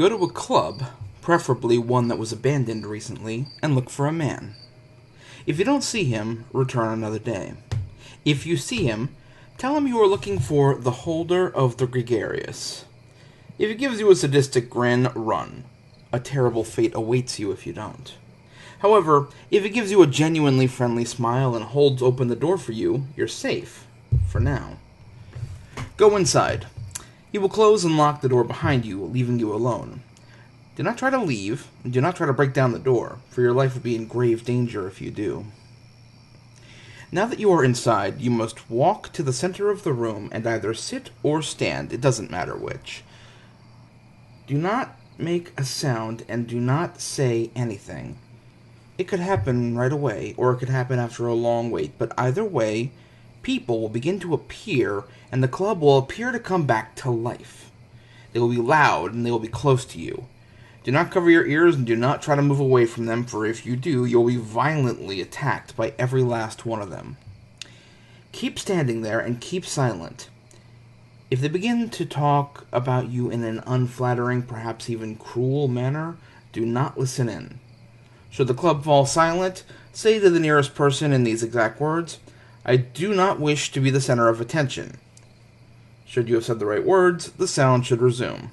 Go to a club, preferably one that was abandoned recently, and look for a man. If you don't see him, return another day. If you see him, tell him you are looking for the holder of the gregarious. If he gives you a sadistic grin, run. A terrible fate awaits you if you don't. However, if he gives you a genuinely friendly smile and holds open the door for you, you're safe. For now. Go inside. He will close and lock the door behind you, leaving you alone. Do not try to leave, and do not try to break down the door, for your life will be in grave danger if you do. Now that you are inside, you must walk to the center of the room and either sit or stand, it doesn't matter which. Do not make a sound and do not say anything. It could happen right away, or it could happen after a long wait, but either way, people will begin to appear, and the club will appear to come back to life. They will be loud, and they will be close to you. Do not cover your ears, and do not try to move away from them, for if you do, you'll be violently attacked by every last one of them. Keep standing there, and keep silent. If they begin to talk about you in an unflattering, perhaps even cruel manner, do not listen in. Should the club fall silent, say to the nearest person in these exact words, "I do not wish to be the center of attention." Should you have said the right words, the sound should resume.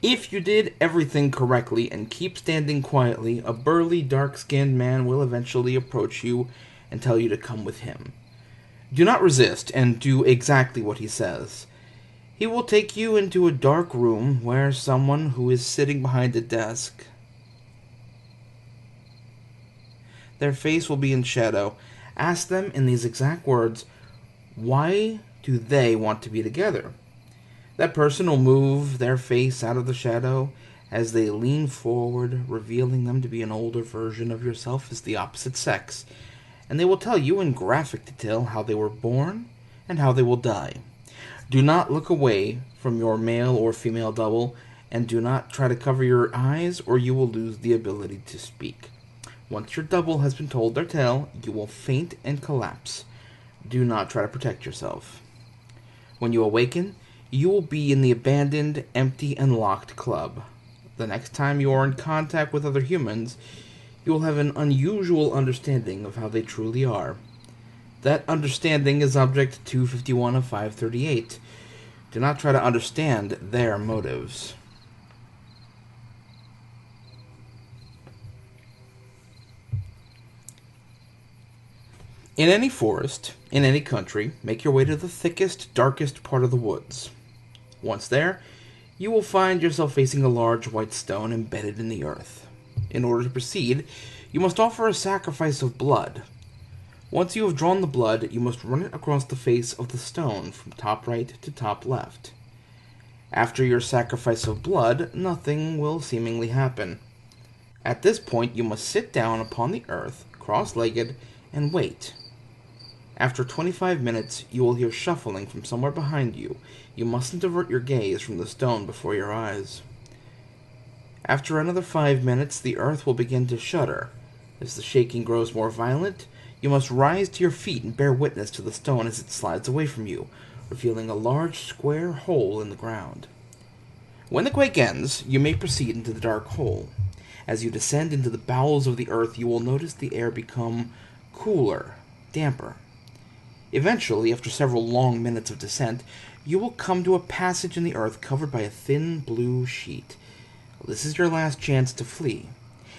If you did everything correctly and keep standing quietly, a burly, dark-skinned man will eventually approach you and tell you to come with him. Do not resist, and do exactly what he says. He will take you into a dark room where someone who is sitting behind a desk. Their face will be in shadow. Ask them in these exact words, why do they want to be together? That person will move their face out of the shadow as they lean forward, revealing them to be an older version of yourself as the opposite sex, and they will tell you in graphic detail how they were born and how they will die. Do not look away from your male or female double, and do not try to cover your eyes or you will lose the ability to speak. Once your double has been told their tale, you will faint and collapse. Do not try to protect yourself. When you awaken, you will be in the abandoned, empty, and locked club. The next time you are in contact with other humans, you will have an unusual understanding of how they truly are. That understanding is Object 251 of 538. Do not try to understand their motives. In any forest, in any country, make your way to the thickest, darkest part of the woods. Once there, you will find yourself facing a large white stone embedded in the earth. In order to proceed, you must offer a sacrifice of blood. Once you have drawn the blood, you must run it across the face of the stone from top right to top left. After your sacrifice of blood, nothing will seemingly happen. At this point, you must sit down upon the earth, cross-legged, and wait. After 25 minutes, you will hear shuffling from somewhere behind you. You mustn't divert your gaze from the stone before your eyes. After another 5 minutes, the earth will begin to shudder. As the shaking grows more violent, you must rise to your feet and bear witness to the stone as it slides away from you, revealing a large square hole in the ground. When the quake ends, you may proceed into the dark hole. As you descend into the bowels of the earth, you will notice the air become cooler, damper. Eventually, after several long minutes of descent, you will come to a passage in the earth covered by a thin blue sheet. This is your last chance to flee.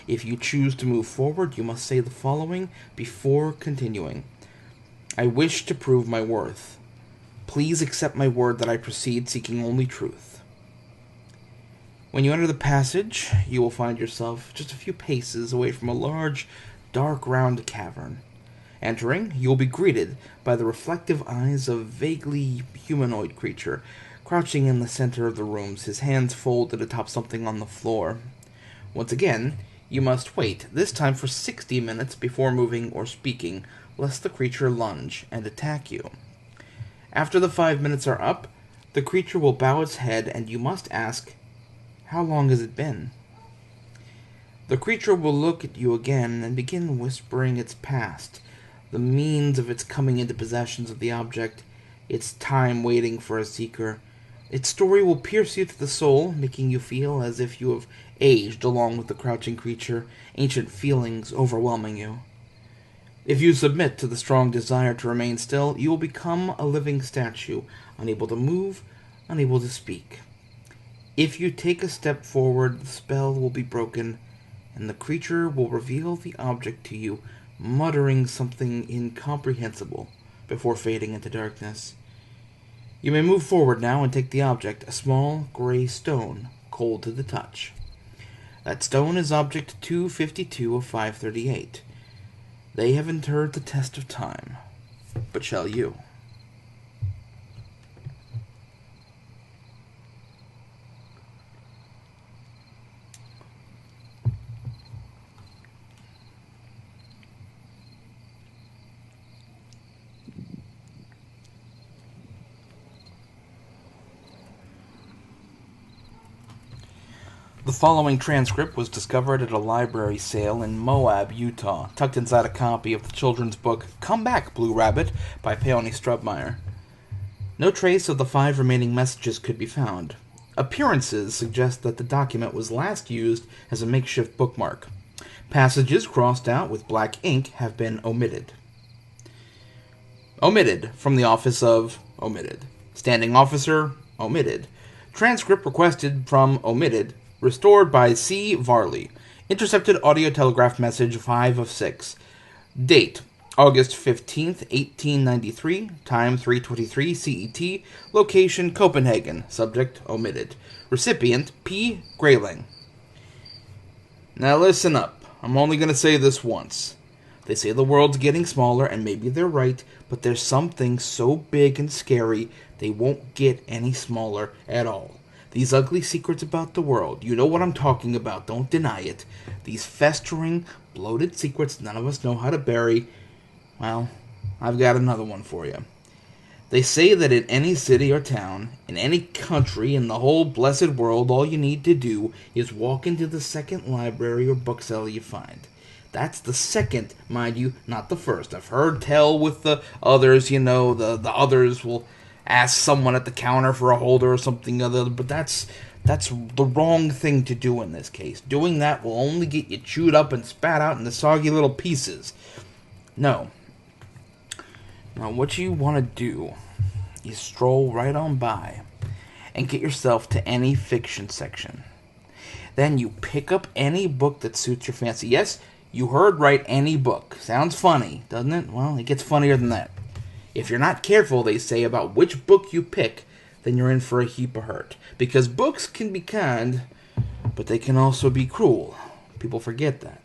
If you choose to move forward, you must say the following before continuing. I wish to prove my worth. Please accept my word that I proceed seeking only truth. When you enter the passage, you will find yourself just a few paces away from a large, dark, round cavern. Entering, you will be greeted by the reflective eyes of a vaguely humanoid creature, crouching in the center of the rooms, his hands folded atop something on the floor. Once again, you must wait, this time for 60 minutes before moving or speaking, lest the creature lunge and attack you. After the 5 minutes are up, the creature will bow its head and you must ask, "How long has it been?" The creature will look at you again and begin whispering its past, the means of its coming into possession of the object, its time waiting for a seeker, Its story will pierce you to the soul, making you feel as if you have aged along with the crouching creature, ancient feelings overwhelming you. If you submit to the strong desire to remain still, you will become a living statue, unable to move, unable to speak. If you take a step forward, the spell will be broken, and the creature will reveal the object to you, muttering something incomprehensible before fading into darkness. You may move forward now and take the object, a small gray stone, cold to the touch. That stone is object 252 of 538. They have endured the test of time, but shall you? The following transcript was discovered at a library sale in Moab, Utah, tucked inside a copy of the children's book Come Back, Blue Rabbit by Peony Strubmeyer. No trace of the 5 remaining messages could be found. Appearances suggest that the document was last used as a makeshift bookmark. Passages crossed out with black ink have been omitted. Omitted from the office of omitted. Standing officer omitted. Transcript requested from omitted. Restored by C. Varley. Intercepted audio telegraph message 5 of 6. Date August 15th, 1893. Time 3:23 CET. Location Copenhagen. Subject omitted. Recipient P. Grayling. Now listen up. I'm only going to say this once. They say the world's getting smaller, and maybe they're right, but there's something so big and scary they won't get any smaller at all. These ugly secrets about the world, you know what I'm talking about, don't deny it. These festering, bloated secrets none of us know how to bury. Well, I've got another one for you. They say that in any city or town, in any country in the whole blessed world, all you need to do is walk into the second library or bookseller you find. That's the second, mind you, not the first. I've heard tell with the others, the others will ask someone at the counter for a holder or something other, but that's the wrong thing to do in this case. Doing that will only get you chewed up and spat out into soggy little pieces. No. Now what you want to do is stroll right on by and get yourself to any fiction section. Then you pick up any book that suits your fancy. Yes, you heard right, any book. Sounds funny, doesn't it? Well, it gets funnier than that. If you're not careful, they say, about which book you pick, then you're in for a heap of hurt. Because books can be kind, but they can also be cruel. People forget that.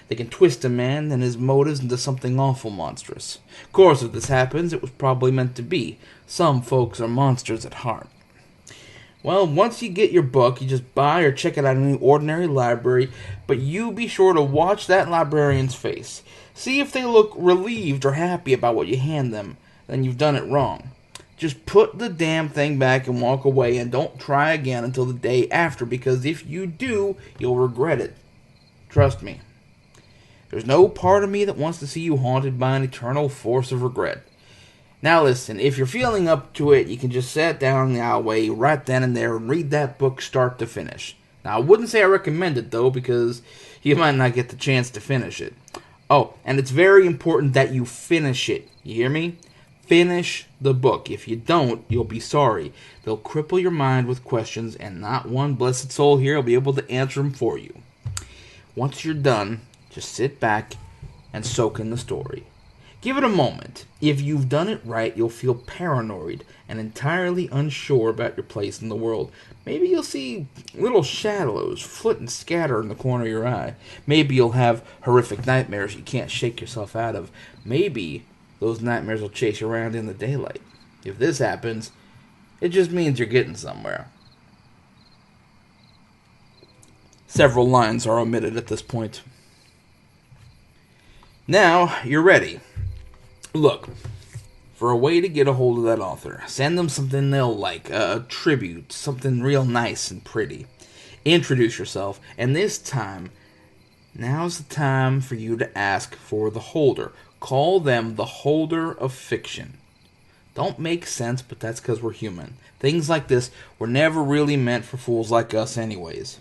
They can twist a man and his motives into something awful monstrous. Of course, if this happens, it was probably meant to be. Some folks are monsters at heart. Well, once you get your book, you just buy or check it out in any ordinary library, but you be sure to watch that librarian's face. See if they look relieved or happy about what you hand them. Then you've done it wrong. Just put the damn thing back and walk away, and don't try again until the day after, because if you do, you'll regret it. Trust me. There's no part of me that wants to see you haunted by an eternal force of regret. Now listen, if you're feeling up to it, you can just sit down in the alleyway right then and there and read that book start to finish. Now I wouldn't say I recommend it though, because you might not get the chance to finish it. Oh, and it's very important that you finish it. You hear me? Finish the book. If you don't, you'll be sorry. They'll cripple your mind with questions, and not one blessed soul here will be able to answer them for you. Once you're done, just sit back and soak in the story. Give it a moment. If you've done it right, you'll feel paranoid and entirely unsure about your place in the world. Maybe you'll see little shadows flit and scatter in the corner of your eye. Maybe you'll have horrific nightmares you can't shake yourself out of. Maybe those nightmares will chase you around in the daylight. If this happens, it just means you're getting somewhere. Several lines are omitted at this point. Now, you're ready. Look, for a way to get a hold of that author, send them something they'll like, a tribute, something real nice and pretty. Introduce yourself, and this time, now's the time for you to ask for the holder. Call them the holder of fiction. don't make sense, but that's because we're human. Things like this were never really meant for fools like us anyways.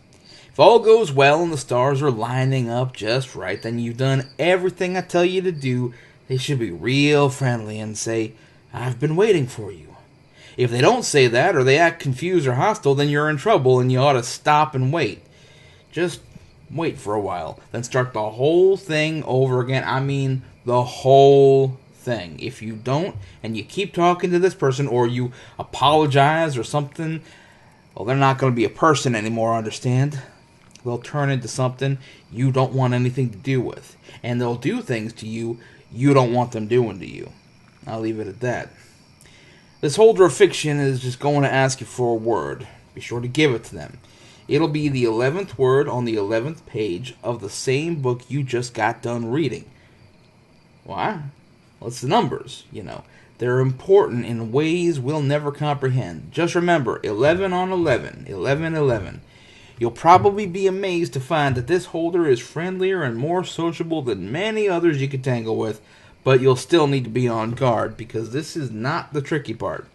If all goes well and the stars are lining up just right, then you've done everything I tell you to do. They should be real friendly and say, "I've been waiting for you." If they don't say that or they act confused or hostile, then you're in trouble and you ought to stop and wait. Just wait for a while, then start the whole thing over again. I mean, the whole thing. If you don't, and you keep talking to this person, or you apologize or something, well, they're not going to be a person anymore, understand? They'll turn into something you don't want anything to do with. And they'll do things to you you don't want them doing to you. I'll leave it at that. This holder of fiction is just going to ask you for a word. Be sure to give it to them. It'll be the 11th word on the 11th page of the same book you just got done reading. Why? Well, it's the numbers, you know. They're important in ways we'll never comprehend. Just remember, 11 on 11, 11, 11. You'll probably be amazed to find that this holder is friendlier and more sociable than many others you could tangle with, but you'll still need to be on guard, because this is not the tricky part.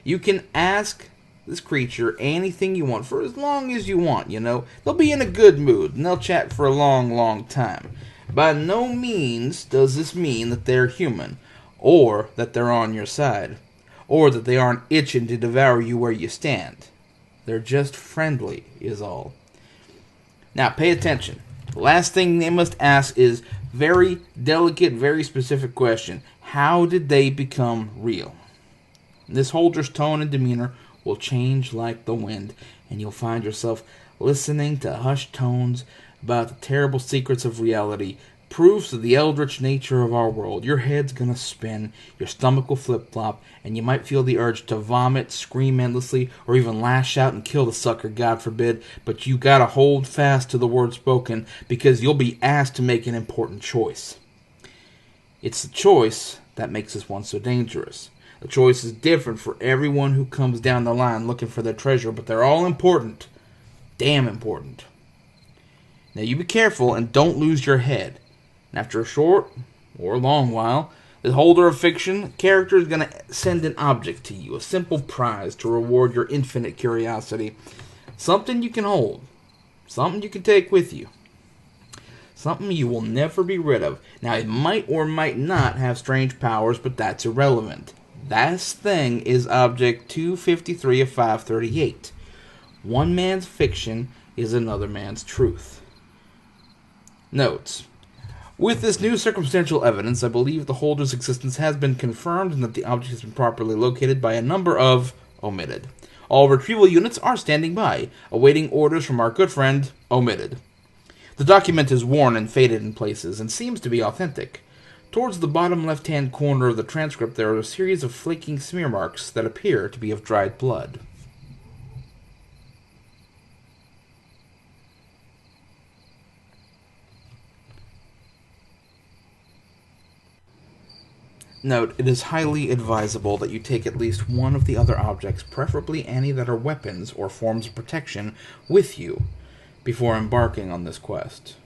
You can ask this creature anything you want for as long as you want, you know. They'll be in a good mood, and they'll chat for a long, long time. By no means does this mean that they're human, or that they're on your side, or that they aren't itching to devour you where you stand. They're just friendly, is all. Now, pay attention. The last thing they must ask is very delicate, very specific question. How did they become real? This holder's tone and demeanor will change like the wind, and you'll find yourself listening to hushed tones about the terrible secrets of reality, proofs of the eldritch nature of our world. Your head's gonna spin, your stomach will flip-flop, and you might feel the urge to vomit, scream endlessly, or even lash out and kill the sucker, God forbid, but you gotta hold fast to the word spoken, because you'll be asked to make an important choice. It's the choice that makes this one so dangerous. The choice is different for everyone who comes down the line looking for their treasure, but they're all important. Damn important. Now you be careful and don't lose your head. And after a short or long while, the holder of fiction character is going to send an object to you, a simple prize to reward your infinite curiosity. Something you can hold. Something you can take with you. Something you will never be rid of. Now, it might or might not have strange powers, but that's irrelevant. This thing is Object 253 of 538. One man's fiction is another man's truth. Notes. With this new circumstantial evidence, I believe the holder's existence has been confirmed and that the object has been properly located by a number of omitted. All retrieval units are standing by, awaiting orders from our good friend omitted. The document is worn and faded in places and seems to be authentic. Towards the bottom left-hand corner of the transcript, there are a series of flaking smear marks that appear to be of dried blood. Note, it is highly advisable that you take at least one of the other objects, preferably any that are weapons or forms of protection, with you before embarking on this quest.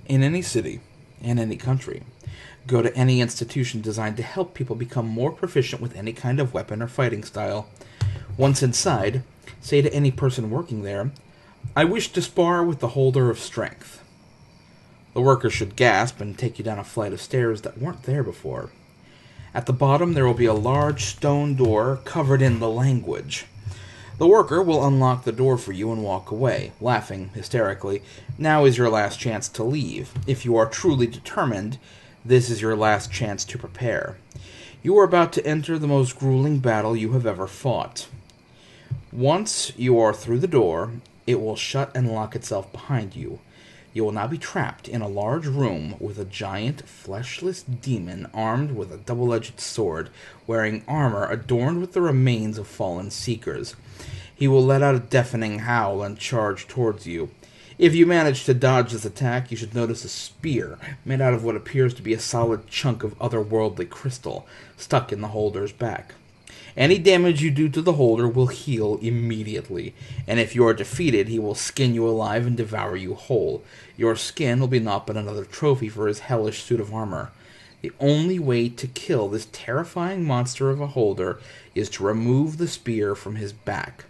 In any city, in any country, go to any institution designed to help people become more proficient with any kind of weapon or fighting style. Once inside, say to any person working there, "I wish to spar with the holder of strength." The worker should gasp and take you down a flight of stairs that weren't there before. At the bottom, there will be a large stone door covered in the language. The worker will unlock the door for you and walk away, laughing hysterically. Now is your last chance to leave. If you are truly determined, this is your last chance to prepare. You are about to enter the most grueling battle you have ever fought. Once you are through the door, it will shut and lock itself behind you. You will now be trapped in a large room with a giant, fleshless demon armed with a double-edged sword, wearing armor adorned with the remains of fallen seekers. He will let out a deafening howl and charge towards you. If you manage to dodge this attack, you should notice a spear made out of what appears to be a solid chunk of otherworldly crystal stuck in the holder's back. Any damage you do to the holder will heal immediately, and if you are defeated, he will skin you alive and devour you whole. Your skin will be naught but another trophy for his hellish suit of armor. The only way to kill this terrifying monster of a holder is to remove the spear from his back.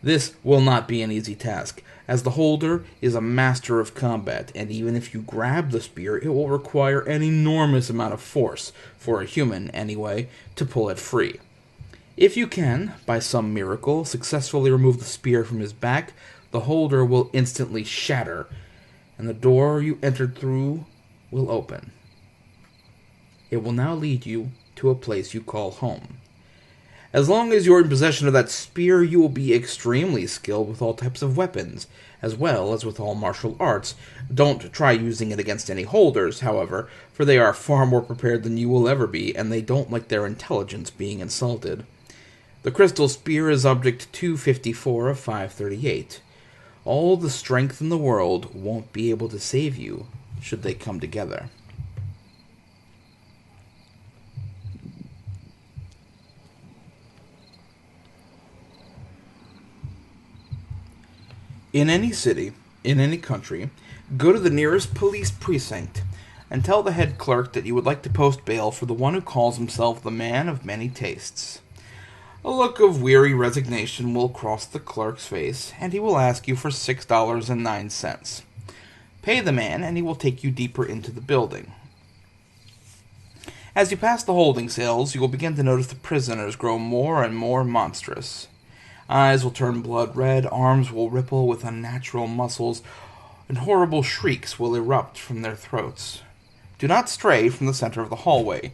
This will not be an easy task, as the holder is a master of combat, and even if you grab the spear, it will require an enormous amount of force, for a human anyway, to pull it free. If you can, by some miracle, successfully remove the spear from his back, the holder will instantly shatter, and the door you entered through will open. It will now lead you to a place you call home. As long as you're in possession of that spear, you will be extremely skilled with all types of weapons, as well as with all martial arts. Don't try using it against any holders, however, for they are far more prepared than you will ever be, and they don't like their intelligence being insulted. The crystal spear is object 254 of 538. All the strength in the world won't be able to save you, should they come together. In any city, in any country, go to the nearest police precinct and tell the head clerk that you would like to post bail for the one who calls himself the man of many tastes. A look of weary resignation will cross the clerk's face, and he will ask you for $6.09. Pay the man, and he will take you deeper into the building. As you pass the holding cells, you will begin to notice the prisoners grow more and more monstrous. Eyes will turn blood red, arms will ripple with unnatural muscles, and horrible shrieks will erupt from their throats. Do not stray from the center of the hallway,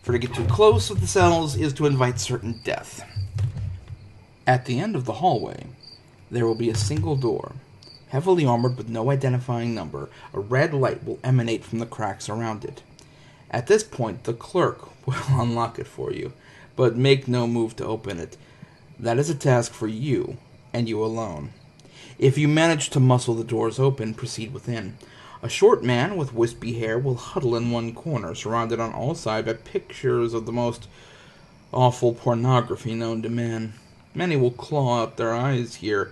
for to get too close of the cells is to invite certain death. At the end of the hallway, there will be a single door, heavily armored with no identifying number. A red light will emanate from the cracks around it. At this point, the clerk will unlock it for you, but make no move to open it. That is a task for you, and you alone. If you manage to muscle the doors open, proceed within. A short man with wispy hair will huddle in one corner, surrounded on all sides by pictures of the most awful pornography known to man. Many will claw out their eyes here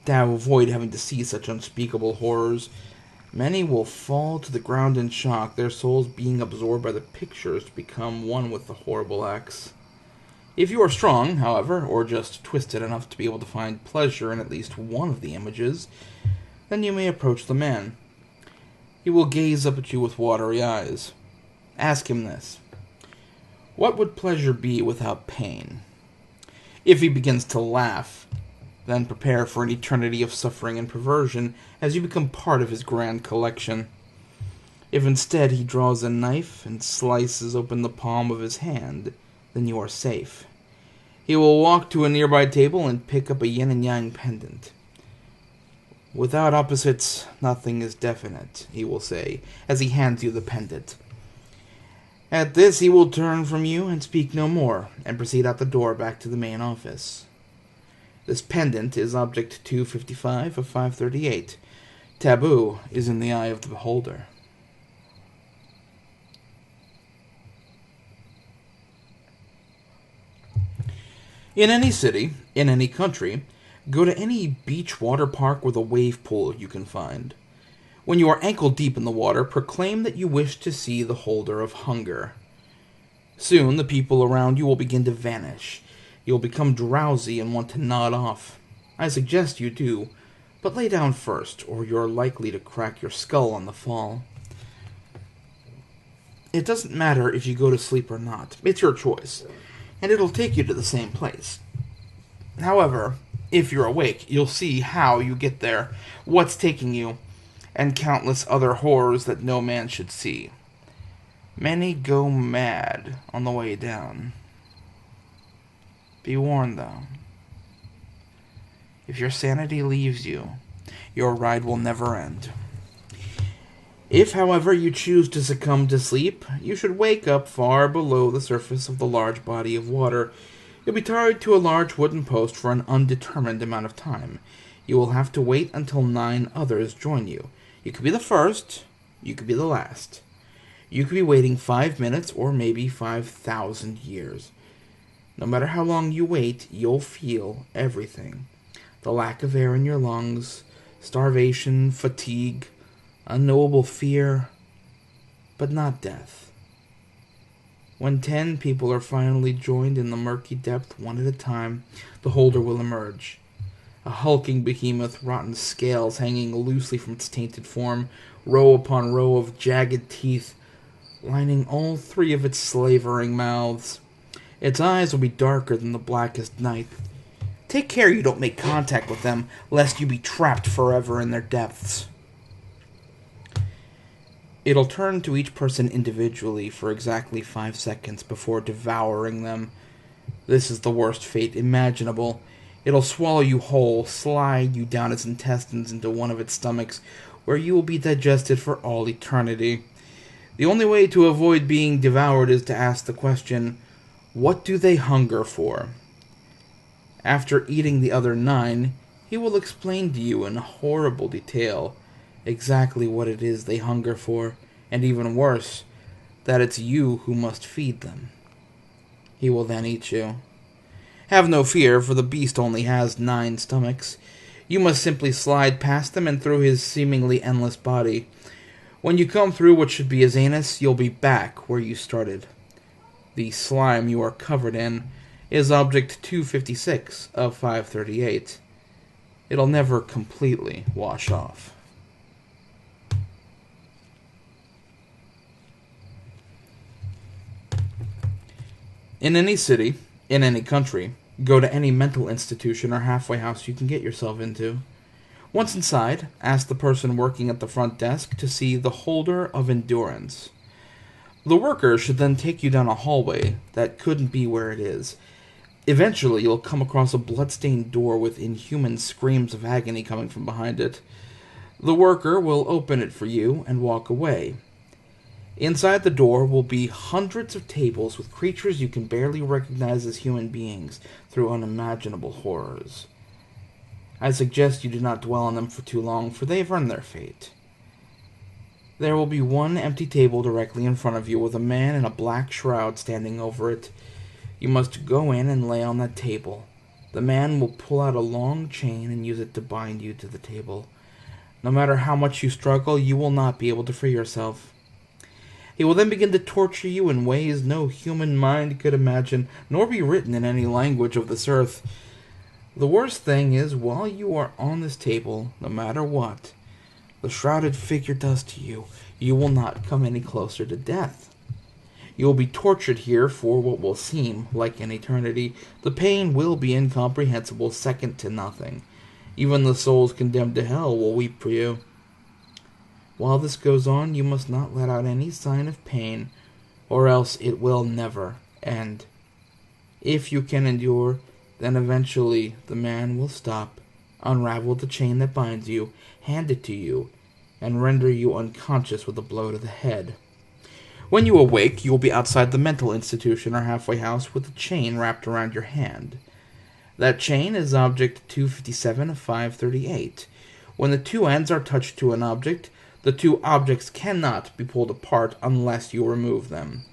to avoid having to see such unspeakable horrors. Many will fall to the ground in shock, their souls being absorbed by the pictures to become one with the horrible acts. If you are strong, however, or just twisted enough to be able to find pleasure in at least one of the images, then you may approach the man. He will gaze up at you with watery eyes. Ask him this: what would pleasure be without pain? If he begins to laugh, then prepare for an eternity of suffering and perversion as you become part of his grand collection. If instead he draws a knife and slices open the palm of his hand, then you are safe. He will walk to a nearby table and pick up a yin and yang pendant. Without opposites, nothing is definite, he will say, as he hands you the pendant. At this, he will turn from you and speak no more, and proceed out the door back to the main office. This pendant is object 255 of 538. Taboo is in the eye of the beholder. In any city, in any country, go to any beach water park with a wave pool you can find. When you are ankle deep in the water, proclaim that you wish to see the holder of hunger. Soon the people around you will begin to vanish. You will become drowsy and want to nod off. I suggest you do, but lay down first, or you are likely to crack your skull on the fall. It doesn't matter if you go to sleep or not. It's your choice, and it'll take you to the same place. However, if you're awake, you'll see how you get there, what's taking you, and countless other horrors that no man should see. Many go mad on the way down. Be warned, though. If your sanity leaves you, your ride will never end. If, however, you choose to succumb to sleep, you should wake up far below the surface of the large body of water. You'll be tied to a large wooden post for an undetermined amount of time. You will have to wait until 9 others join you. You could be the first, you could be the last. You could be waiting 5 minutes or maybe 5,000 years. No matter how long you wait, you'll feel everything. The lack of air in your lungs, starvation, fatigue, unknowable fear, but not death. When 10 people are finally joined in the murky depth one at a time, the holder will emerge. A hulking behemoth, rotten scales hanging loosely from its tainted form, row upon row of jagged teeth lining all 3 of its slavering mouths. Its eyes will be darker than the blackest night. Take care you don't make contact with them, lest you be trapped forever in their depths. It'll turn to each person individually for exactly 5 seconds before devouring them. This is the worst fate imaginable. It'll swallow you whole, slide you down its intestines into one of its stomachs, where you will be digested for all eternity. The only way to avoid being devoured is to ask the question, what do they hunger for? After eating the other 9, he will explain to you in horrible detail exactly what it is they hunger for, and even worse, that it's you who must feed them. He will then eat you. Have no fear, for the beast only has 9 stomachs. You must simply slide past them and through his seemingly endless body. When you come through what should be his anus, you'll be back where you started. The slime you are covered in is object 256 of 538. It'll never completely wash off. In any city, in any country, go to any mental institution or halfway house you can get yourself into. Once inside, ask the person working at the front desk to see the holder of endurance. The worker should then take you down a hallway that couldn't be where it is. Eventually, you'll come across a blood-stained door with inhuman screams of agony coming from behind it. The worker will open it for you and walk away. Inside the door will be hundreds of tables with creatures you can barely recognize as human beings through unimaginable horrors. I suggest you do not dwell on them for too long, for they have earned their fate. There will be one empty table directly in front of you with a man in a black shroud standing over it. You must go in and lay on that table. The man will pull out a long chain and use it to bind you to the table. No matter how much you struggle, you will not be able to free yourself. He will then begin to torture you in ways no human mind could imagine, nor be written in any language of this earth. The worst thing is, while you are on this table, no matter what the shrouded figure does to you, you will not come any closer to death. You will be tortured here for what will seem like an eternity. The pain will be incomprehensible, second to nothing. Even the souls condemned to hell will weep for you. While this goes on, you must not let out any sign of pain, or else it will never end. If you can endure, then eventually the man will stop, unravel the chain that binds you, hand it to you, and render you unconscious with a blow to the head. When you awake, you will be outside the mental institution or halfway house with a chain wrapped around your hand. That chain is object 257 of 538. When the 2 ends are touched to an object, the 2 objects cannot be pulled apart unless you remove them.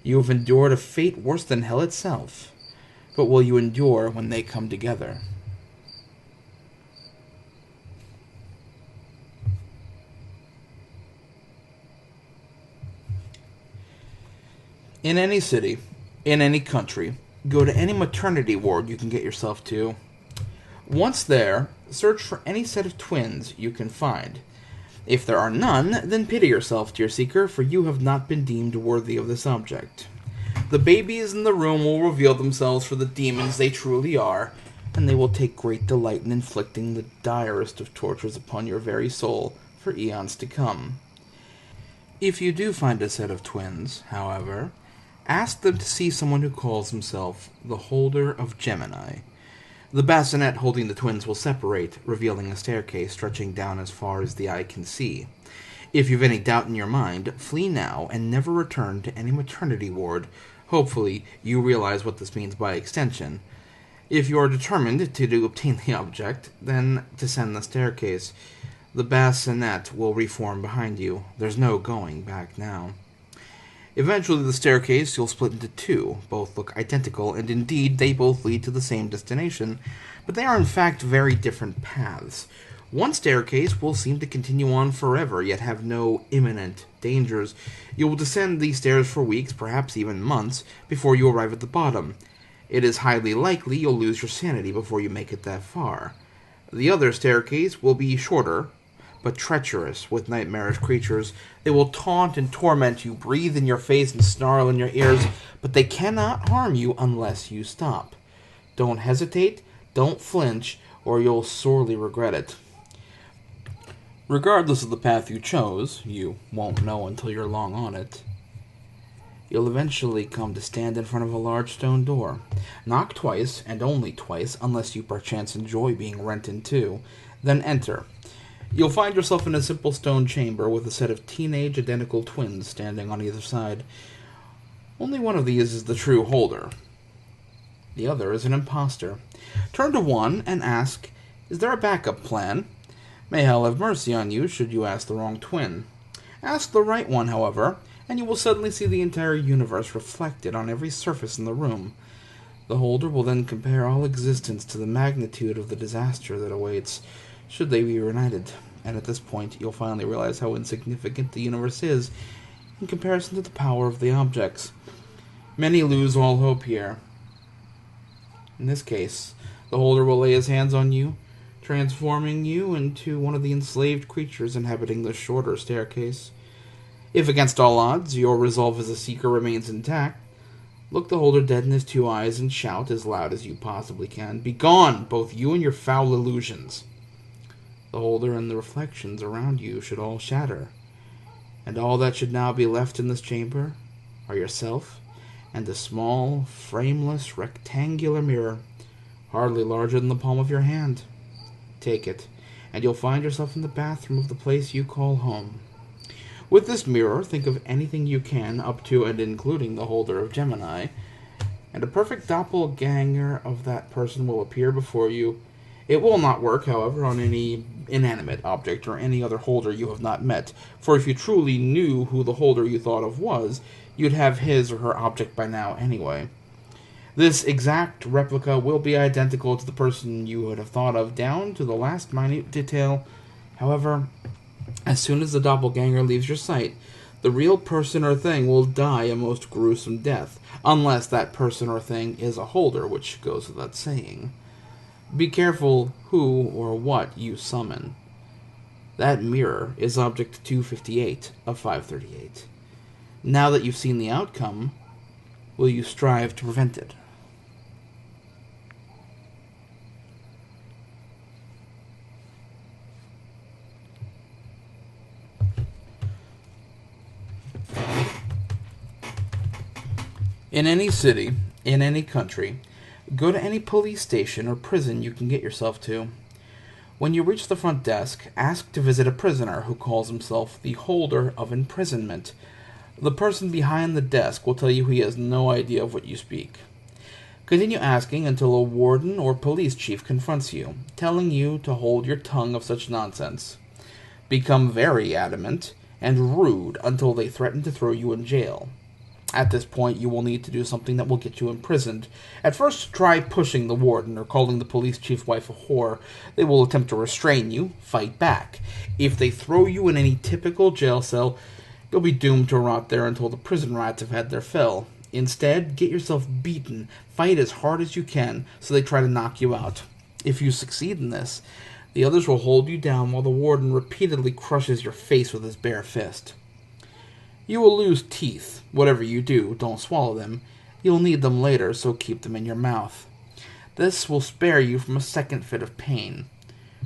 You have endured a fate worse than hell itself, but will you endure when they come together? In any city, in any country, go to any maternity ward you can get yourself to. Once there, search for any set of twins you can find. If there are none, then pity yourself, dear seeker, for you have not been deemed worthy of this object. The babies in the room will reveal themselves for the demons they truly are, and they will take great delight in inflicting the direst of tortures upon your very soul for eons to come. If you do find a set of twins, however, ask them to see someone who calls himself the Holder of Gemini. The bassinet holding the twins will separate, revealing a staircase stretching down as far as the eye can see. If you've any doubt in your mind, flee now and never return to any maternity ward. Hopefully, you realize what this means by extension. If you are determined to obtain the object, then descend the staircase. The bassinet will reform behind you. There's no going back now. Eventually, the staircase you'll split into two. Both look identical, and indeed, they both lead to the same destination, but they are in fact very different paths. One staircase will seem to continue on forever, yet have no imminent dangers. You will descend these stairs for weeks, perhaps even months, before you arrive at the bottom. It is highly likely you'll lose your sanity before you make it that far. The other staircase will be shorter, but treacherous with nightmarish creatures. They will taunt and torment you, breathe in your face and snarl in your ears, but they cannot harm you unless you stop. Don't hesitate, don't flinch, or you'll sorely regret it. Regardless of the path you chose, you won't know until you're long on it, you'll eventually come to stand in front of a large stone door. Knock twice, and only twice, unless you perchance enjoy being rent in two, then enter. You'll find yourself in a simple stone chamber with a set of teenage identical twins standing on either side. Only one of these is the true holder. The other is an imposter. Turn to one and ask, "Is there a backup plan?" May hell have mercy on you should you ask the wrong twin. Ask the right one, however, and you will suddenly see the entire universe reflected on every surface in the room. The holder will then compare all existence to the magnitude of the disaster that awaits, should they be reunited, and at this point you'll finally realize how insignificant the universe is in comparison to the power of the objects. Many lose all hope here. In this case, the holder will lay his hands on you, transforming you into one of the enslaved creatures inhabiting the shorter staircase. If against all odds your resolve as a seeker remains intact, look the holder dead in his two eyes and shout as loud as you possibly can, "Begone, both you and your foul illusions!" The holder and the reflections around you should all shatter, and all that should now be left in this chamber are yourself and a small, frameless, rectangular mirror, hardly larger than the palm of your hand. Take it, and you'll find yourself in the bathroom of the place you call home. With this mirror, think of anything you can, up to and including the holder of Gemini, and a perfect doppelganger of that person will appear before you. It will not work, however, on any inanimate object or any other holder you have not met, for if you truly knew who the holder you thought of was, you'd have his or her object by now anyway. This exact replica will be identical to the person you would have thought of, down to the last minute detail. However, as soon as the doppelganger leaves your sight, the real person or thing will die a most gruesome death, unless that person or thing is a holder, which goes without saying. Be careful who or what you summon. That mirror is Object 258 of 538. Now that you've seen the outcome, will you strive to prevent it? In any city, in any country, go to any police station or prison you can get yourself to. When you reach the front desk, ask to visit a prisoner who calls himself the holder of imprisonment. The person behind the desk will tell you he has no idea of what you speak. Continue asking until a warden or police chief confronts you, telling you to hold your tongue of such nonsense. Become very adamant and rude until they threaten to throw you in jail. At this point, you will need to do something that will get you imprisoned. At first, try pushing the warden or calling the police chief's wife a whore. They will attempt to restrain you. Fight back. If they throw you in any typical jail cell, you'll be doomed to rot there until the prison rats have had their fill. Instead, get yourself beaten. Fight as hard as you can so they try to knock you out. If you succeed in this, the others will hold you down while the warden repeatedly crushes your face with his bare fist. You will lose teeth. Whatever you do, don't swallow them. You'll need them later, so keep them in your mouth. This will spare you from a second fit of pain.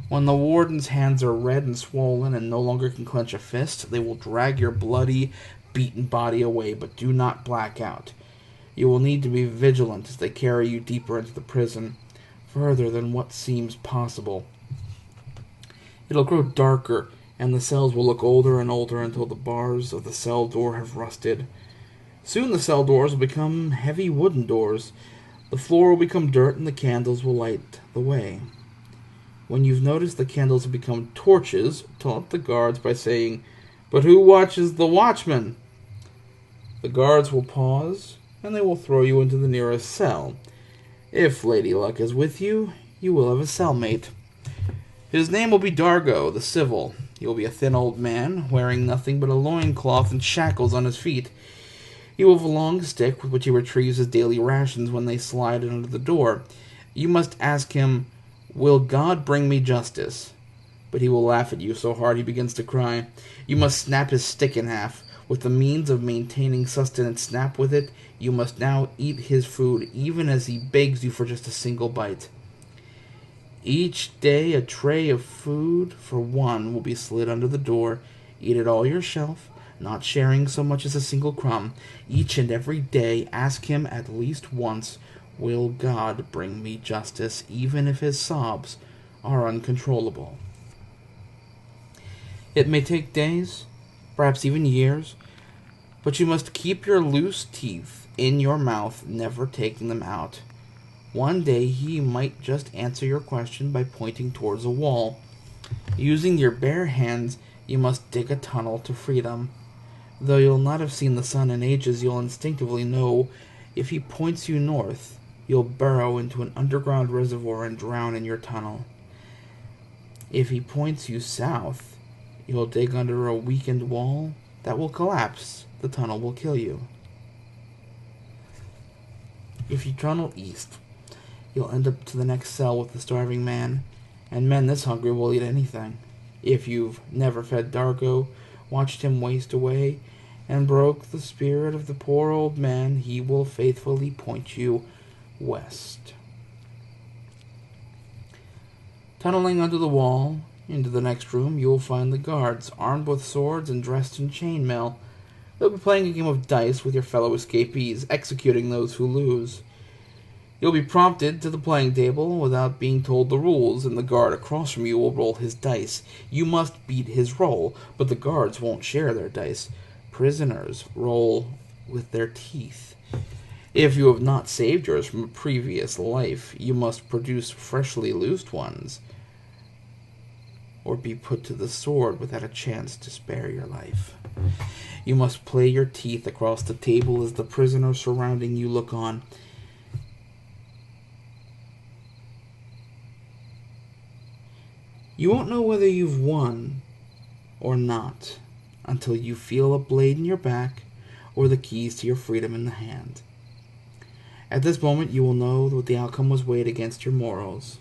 When the warden's hands are red and swollen and no longer can clench a fist, they will drag your bloody, beaten body away, but do not black out. You will need to be vigilant as they carry you deeper into the prison, further than what seems possible. It'll grow darker, and the cells will look older and older until the bars of the cell door have rusted. Soon the cell doors will become heavy wooden doors. The floor will become dirt and the candles will light the way. When you've noticed the candles have become torches, taunt the guards by saying, "But who watches the watchman?" The guards will pause, and they will throw you into the nearest cell. If Lady Luck is with you, you will have a cellmate. His name will be Dargo, the Civil. He will be a thin old man, wearing nothing but a loincloth and shackles on his feet. He will have a long stick with which he retrieves his daily rations when they slide under the door. You must ask him, "Will God bring me justice?" But he will laugh at you so hard he begins to cry. You must snap his stick in half. With the means of maintaining sustenance snapped with it, you must now eat his food, even as he begs you for just a single bite. Each day a tray of food for one will be slid under the door. Eat it all yourself, not sharing so much as a single crumb. Each and every day ask him at least once, "Will God bring me justice?" even if his sobs are uncontrollable. It may take days, perhaps even years, but you must keep your loose teeth in your mouth, never taking them out. One day he might just answer your question by pointing towards a wall. Using your bare hands, you must dig a tunnel to freedom. Though you'll not have seen the sun in ages, you'll instinctively know if he points you north, you'll burrow into an underground reservoir and drown in your tunnel. If he points you south, you'll dig under a weakened wall that will collapse. The tunnel will kill you. If you tunnel east, you'll end up to the next cell with the starving man, and men this hungry will eat anything. If you've never fed Dargo, watched him waste away, and broke the spirit of the poor old man, he will faithfully point you west. Tunneling under the wall, into the next room, you will find the guards, armed with swords and dressed in chainmail. They'll be playing a game of dice with your fellow escapees, executing those who lose. You'll be prompted to the playing table without being told the rules, and the guard across from you will roll his dice. You must beat his roll, but the guards won't share their dice. Prisoners roll with their teeth. If you have not saved yours from a previous life, you must produce freshly loosed ones, or be put to the sword without a chance to spare your life. You must play your teeth across the table as the prisoners surrounding you look on. You won't know whether you've won or not until you feel a blade in your back or the keys to your freedom in the hand. At this moment, you will know that the outcome was weighed against your morals.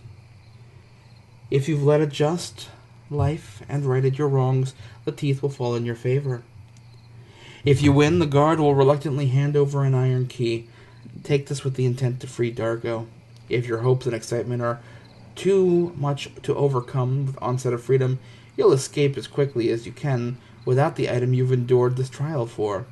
If you've led a just life and righted your wrongs, the teeth will fall in your favor. If you win, the guard will reluctantly hand over an iron key. Take this with the intent to free Dargo. If your hopes and excitement are too much to overcome with onset of freedom, you'll escape as quickly as you can without the item you've endured this trial for.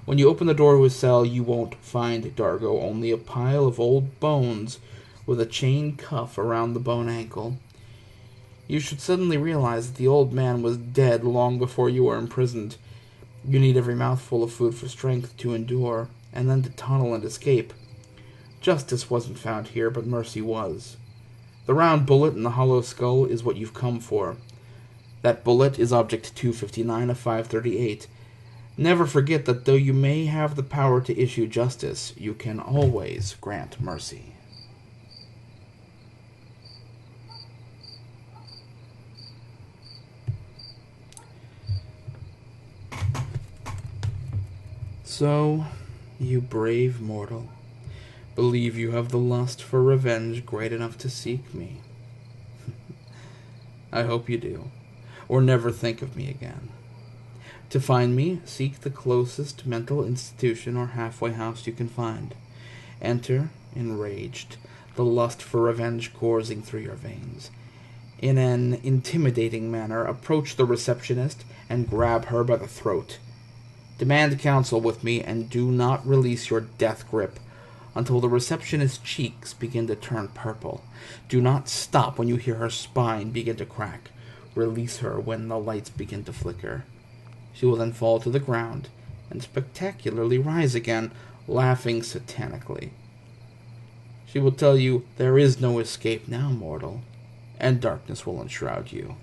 When you open the door to his cell, you won't find Dargo, only a pile of old bones with a chain cuff around the bone ankle. You should suddenly realize that the old man was dead long before you were imprisoned. You need every mouthful of food for strength to endure, and then to tunnel and escape. Justice wasn't found here, but mercy was. The round bullet in the hollow skull is what you've come for. That bullet is Object 259 of 538. Never forget that though you may have the power to issue justice, you can always grant mercy. So, you brave mortal, believe you have the lust for revenge great enough to seek me. I hope you do, or never think of me again. To find me, seek the closest mental institution or halfway house you can find. Enter, enraged, the lust for revenge coursing through your veins. In an intimidating manner, approach the receptionist and grab her by the throat. Demand counsel with me, and do not release your death grip until the receptionist's cheeks begin to turn purple. Do not stop when you hear her spine begin to crack. Release her when the lights begin to flicker. She will then fall to the ground and spectacularly rise again, laughing satanically. She will tell you there is no escape now, mortal, and darkness will enshroud you.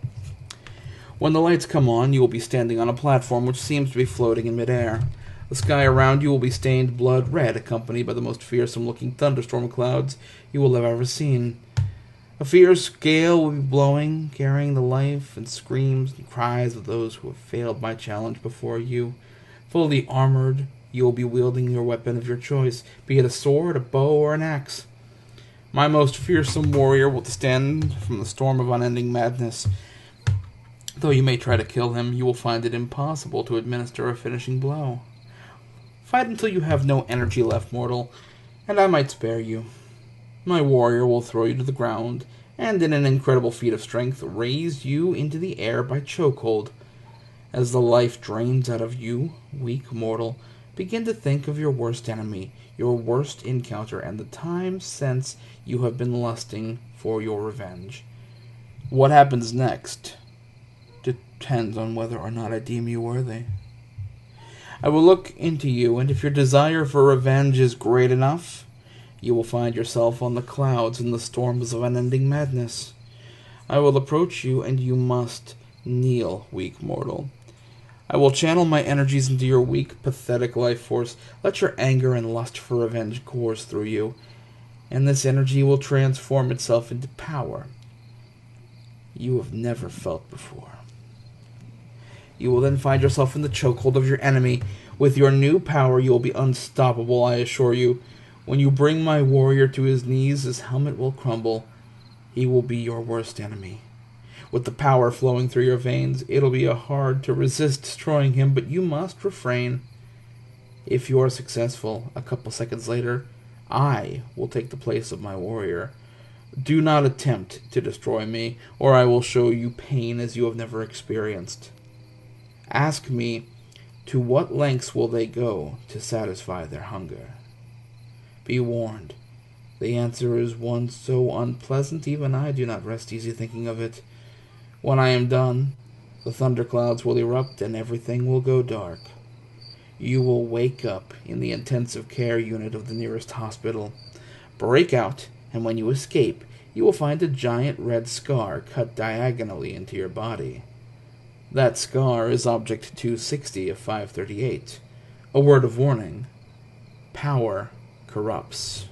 When the lights come on, you will be standing on a platform which seems to be floating in midair. The sky around you will be stained blood red, accompanied by the most fearsome-looking thunderstorm clouds you will have ever seen. A fierce gale will be blowing, carrying the life and screams and cries of those who have failed my challenge before you. Fully armored, you will be wielding your weapon of your choice, be it a sword, a bow, or an axe. My most fearsome warrior will stand from the storm of unending madness. Though you may try to kill him, you will find it impossible to administer a finishing blow. Fight until you have no energy left, mortal, and I might spare you. My warrior will throw you to the ground, and in an incredible feat of strength, raise you into the air by chokehold. As the life drains out of you, weak mortal, begin to think of your worst enemy, your worst encounter, and the time since you have been lusting for your revenge. What happens next depends on whether or not I deem you worthy. I will look into you, and if your desire for revenge is great enough, you will find yourself on the clouds in the storms of unending madness. I will approach you, and you must kneel, weak mortal. I will channel my energies into your weak, pathetic life force. Let your anger and lust for revenge course through you, and this energy will transform itself into power you have never felt before. You will then find yourself in the chokehold of your enemy. With your new power, you will be unstoppable, I assure you. When you bring my warrior to his knees, his helmet will crumble. He will be your worst enemy. With the power flowing through your veins, it'll be hard to resist destroying him, but you must refrain. If you are successful, a couple seconds later, I will take the place of my warrior. Do not attempt to destroy me, or I will show you pain as you have never experienced. Ask me, to what lengths will they go to satisfy their hunger? Be warned, the answer is one so unpleasant even I do not rest easy thinking of it. When I am done, the thunderclouds will erupt and everything will go dark. You will wake up in the intensive care unit of the nearest hospital. Break out, and when you escape, you will find a giant red scar cut diagonally into your body. That scar is Object 260 of 538. A word of warning: power corrupts.